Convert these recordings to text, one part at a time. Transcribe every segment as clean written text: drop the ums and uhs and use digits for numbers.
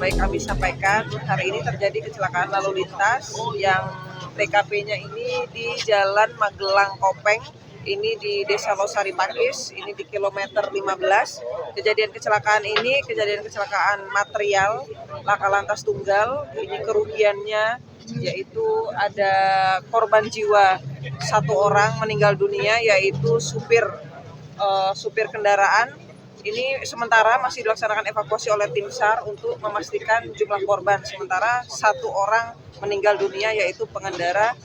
Baik kami sampaikan, hari ini terjadi kecelakaan lalu lintas yang TKP-nya ini di Jalan Magelang Kopeng, ini di Desa Losari Pakis, ini di kilometer 15. Kejadian kecelakaan material, laka lantas tunggal. Ini kerugiannya yaitu ada korban jiwa 1 orang meninggal dunia, yaitu supir kendaraan. Ini sementara masih dilaksanakan evakuasi oleh tim SAR untuk memastikan jumlah korban. Sementara 1 orang meninggal dunia yaitu pengendara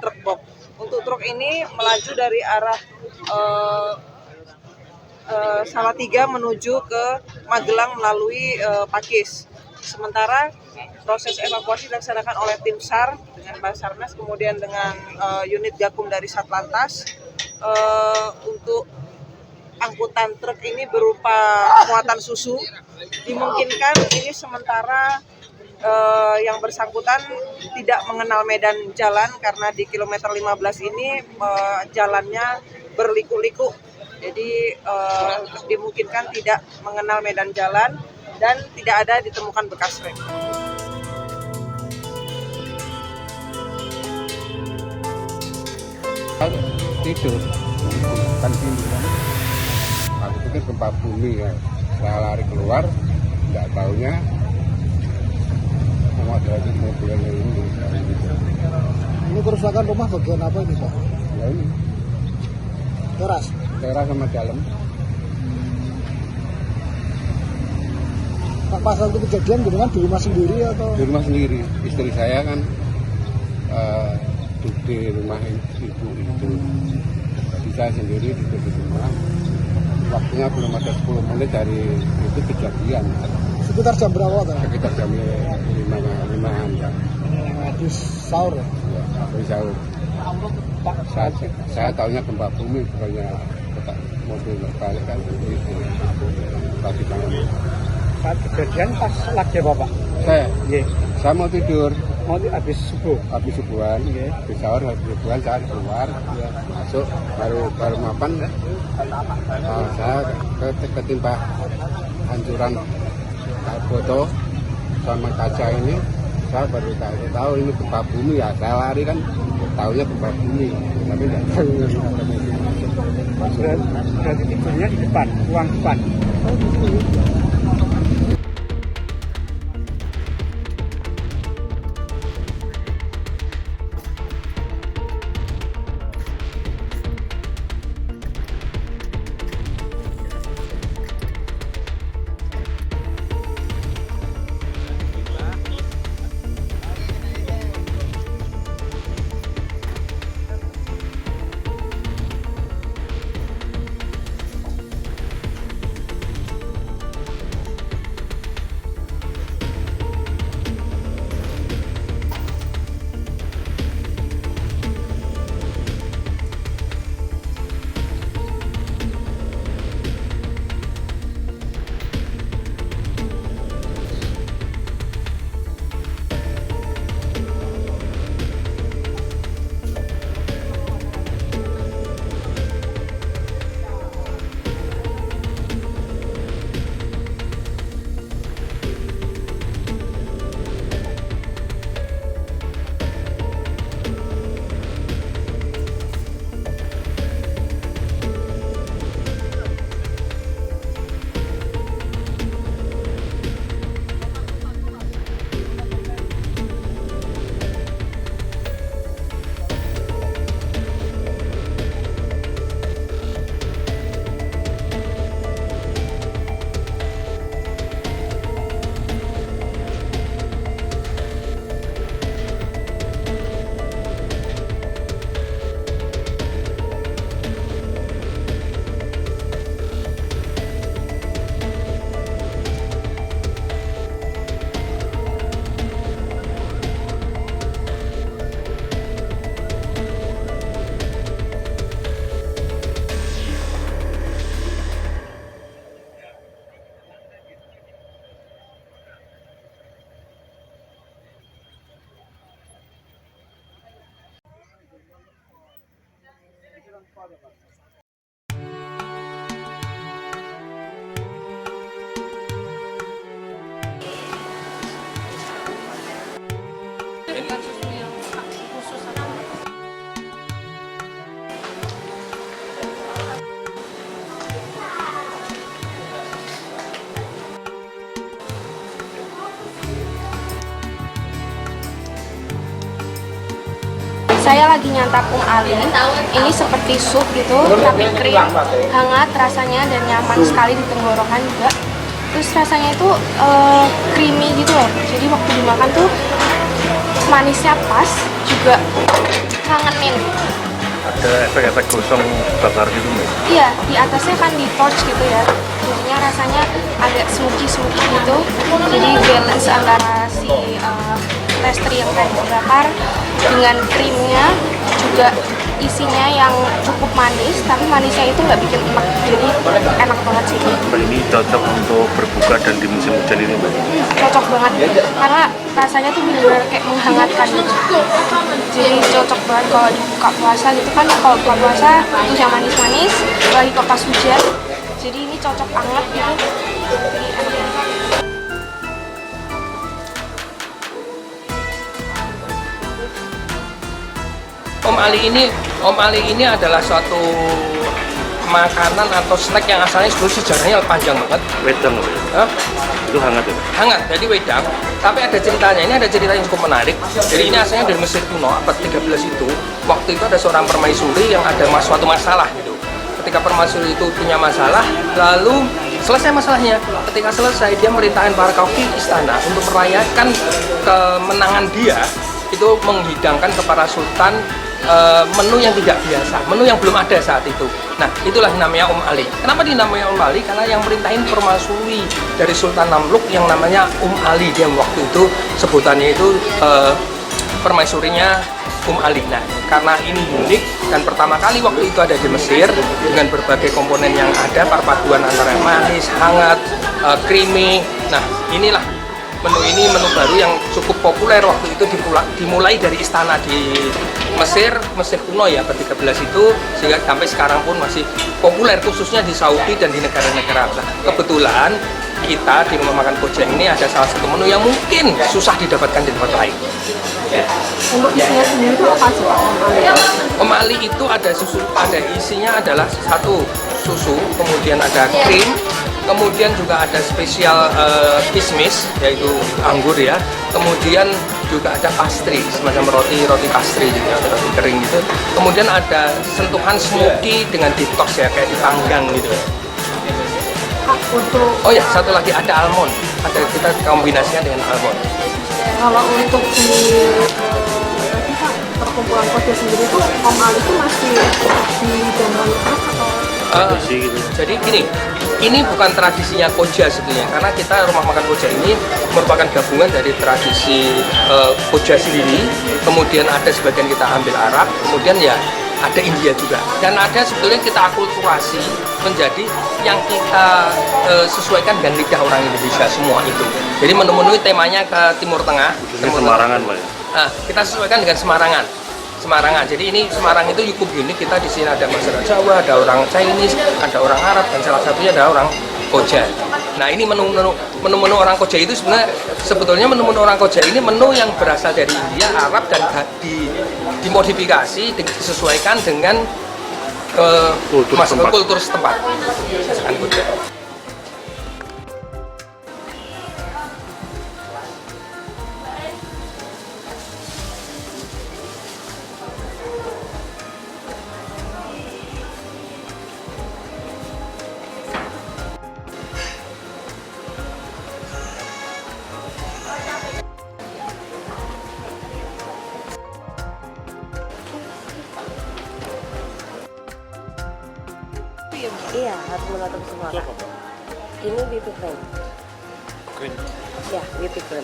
truk box. Untuk truk ini melaju dari arah Salatiga menuju ke Magelang melalui Pakis. Sementara proses evakuasi dilaksanakan oleh tim SAR dengan Basarnas, kemudian dengan unit Gakum dari Satlantas. Untuk angkutan truk ini berupa muatan susu. Dimungkinkan ini sementara yang bersangkutan tidak mengenal medan jalan karena di kilometer 15 ini jalannya berliku-liku. Jadi dimungkinkan tidak mengenal medan jalan dan tidak ada ditemukan bekas rem. Tidur kan sini kan. Aku pikir gempa bumi ya. Saya lari keluar, nggak taunya sama dari mobilnya ini. Ini kerusakan rumah bagian apa ini, Pak? Ya ini. Teras Sama dalam. Pak, pas waktu kejadian dengan di rumah sendiri atau? Di rumah sendiri. Istri saya kan duduk di rumah ibu itu. Jadi saya sendiri duduk di rumah. Waktunya belum ada 10 menit dari itu kejadian. Sekitar jam berapa, Pak? Sekitar jam 5-an ya. Habis sahur ya? Ya, habis sahur. Saya tahunya gempa bumi, bukannya mobil terbalik kan itu tadi malam. Saat kejadian pas lagi apa, Pak? Saya mau tidur. Mau habis subuh? Habis subuhan, habis sahur, habis subuhan saya keluar, masuk baru mapan. Saya ketimpa hancuran foto sama kaca ini. Saya baru tahu ini gempa bumi ya. Saya lari kan, tahunya gempa bumi, tapi nggak tahu ada mobil masuk. Berarti tidurnya di depan, ruang depan. Saya lagi nyantap Ali. Ini seperti sup gitu, tapi krim, hangat rasanya dan nyaman sekali di tenggorokan juga. Terus rasanya itu creamy gitu loh. Jadi waktu dimakan tuh manisnya pas, juga ngangenin. Ada efek-efek gosong bakar gitu Mbak? Iya, di atasnya kan di torch gitu ya. Jadinya rasanya agak smoky gitu. Jadi balance antara si pastry yang tadi dibakar dengan krimnya, juga isinya yang cukup manis, tapi manisnya itu nggak bikin enak, jadi enak banget sih. Mbak, ini cocok untuk berbuka dan di musim hujan ini Mbak? Cocok banget, karena rasanya tuh benar-benar kayak menghangatkan gitu. Jadi cocok banget kalau dibuka puasa gitu kan, kalau buka puasa terus yang manis-manis, lagi ke pas hujan, jadi ini cocok banget gitu. Jadi enak banget. Om Ali ini adalah suatu makanan atau snack yang asalnya sejarahnya panjang banget. Wedang Mbak? Hah? Itu hangat ya? Hangat, jadi wedang. Tapi ada ceritanya, ini ada cerita yang cukup menarik. Jadi ini asalnya dari Mesir kuno, abad 13 itu. Waktu itu ada seorang permaisuri yang ada suatu masalah gitu. Ketika permaisuri itu punya masalah, lalu selesai masalahnya. Ketika selesai, dia merintahkan para kauki istana untuk merayakan kemenangan dia, itu menghidangkan kepada sultan menu yang tidak biasa, menu yang belum ada saat itu. Nah, itulah namanya Ali. Kenapa dinamai Ali? Karena yang merintahin permaisuri dari Sultan Namluk yang namanya Ali. Dia waktu itu sebutannya itu permaisurinya Ali. Nah, karena ini unik dan pertama kali waktu itu ada di Mesir dengan berbagai komponen yang ada, perpaduan antara manis, hangat, creamy. Nah, inilah menu ini, menu baru yang cukup populer waktu itu, dimulai dari istana di Mesir kuno ya, abad 13 itu, sehingga sampai sekarang pun masih populer, khususnya di Saudi dan di negara-negara. Nah, kebetulan kita di rumah makan Koja ini ada salah satu menu yang mungkin susah didapatkan di tempat lain. Untuk isinya sendiri itu apa sih Pak Om Ali? Om Ali itu ada susu, ada isinya adalah satu susu, kemudian ada krim, kemudian juga ada spesial kismis, yaitu anggur ya, kemudian juga ada pastry, semacam roti pastry gitu, roti kering gitu, kemudian ada sentuhan smoky dengan detox ya, kayak dipanggang gitu. Oh ya, satu lagi ada almond, ada kita kombinasinya dengan almond. Kalau untuk di perkumpulan Koja sendiri tuh Om Ali itu masih di zaman atau jadi gini, ini bukan tradisinya Koja sebetulnya, karena kita rumah makan Koja ini merupakan gabungan dari tradisi Koja sendiri, kemudian ada sebagian kita ambil Arab, kemudian ya ada India juga, dan ada sebetulnya kita akulturasi menjadi yang kita sesuaikan dengan lidah orang Indonesia semua itu. Jadi menu-menu temanya ke Timur Tengah, Semarangan Pak ya? Nah, kita sesuaikan dengan Semarangan. Jadi ini Semarang itu cukup unik. Kita di sini ada masyarakat Jawa, ada orang Chinese, ada orang Arab, dan salah satunya ada orang Koja. Nah, ini menu-menu orang Koja itu sebetulnya menu-menu orang Koja ini menu yang berasal dari India, Arab, dan dimodifikasi, disesuaikan dengan kultur setempat. Masakan Koja. Iya, harus menutup semua. Ini whipped cream. Cream? Ya, whipped cream.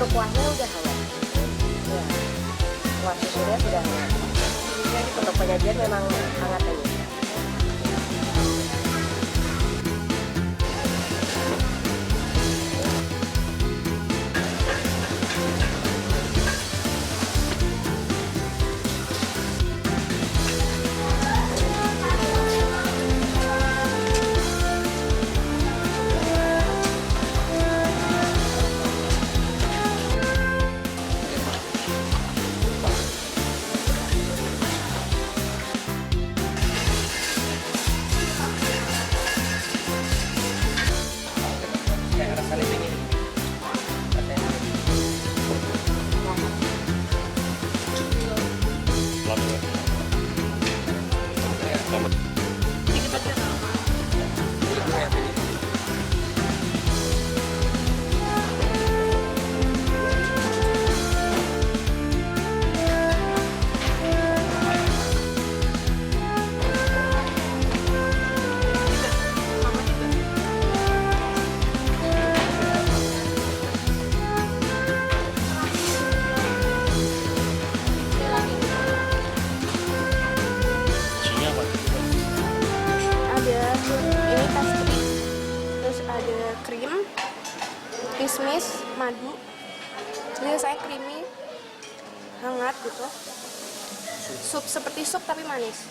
kuahnya udah hangat. Ya, kuah susunya sudah hangat. Jadi untuk penyajian memang hangat ini. Kayak rasa lempeng ini. Ada ini pastry, terus ada krim, kismis, madu. Jadi rasanya creamy, hangat gitu. Sup seperti sup tapi manis.